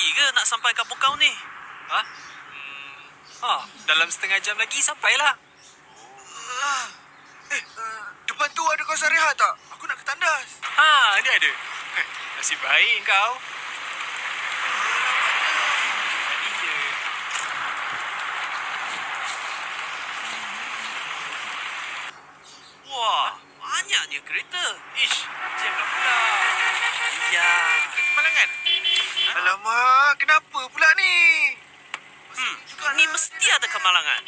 lagi ke nak sampai kampung kau ni? Ha? Dalam setengah jam lagi sampailah. Depan tu ada kawasan rehat tak? Aku nak ke tandas. Ada. Nasib baik kau. Tadi je. Wah, banyaknya kereta. Ish, Jam dah pula. ya. Kereta Malangan. Alamak, kenapa pula ni? Ni mesti ada kemalangan.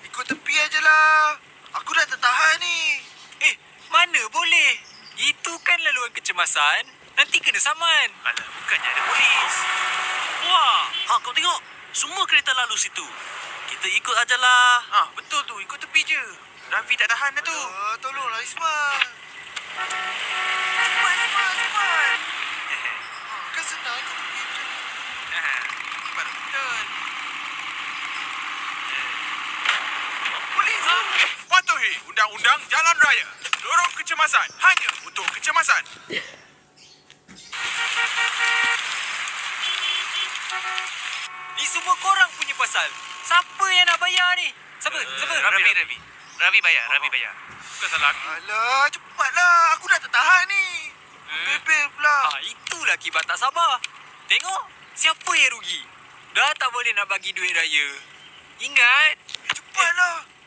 Ikut tepi aje lah. Aku dah tak tahan ni. Mana boleh? Itu kan laluan kecemasan. Nanti kena saman. Alah, bukannya ada polis. Wah, kau tengok. Semua kereta lalu situ. Kita ikut ajalah. Betul tu. Ikut tepi je. Rafi tak tahan dah tu. Tolonglah Isman. Cepat. Kan senang ikut tepi je. Baru betul. Polis! Patuhi Undang-Undang Jalan Raya. Lorong kecemasan hanya untuk kecemasan. Ni semua korang punya pasal. Siapa yang nak bayar ni? Siapa? Ravi bayar. Bukan salah aku. Alah, cepatlah. Aku dah tak tahan ni. Bebel pula. Itulah akibat tak sabar. Tengok, siapa yang rugi? Dah tak boleh nak bagi duit raya. Ingat, Cepatlah.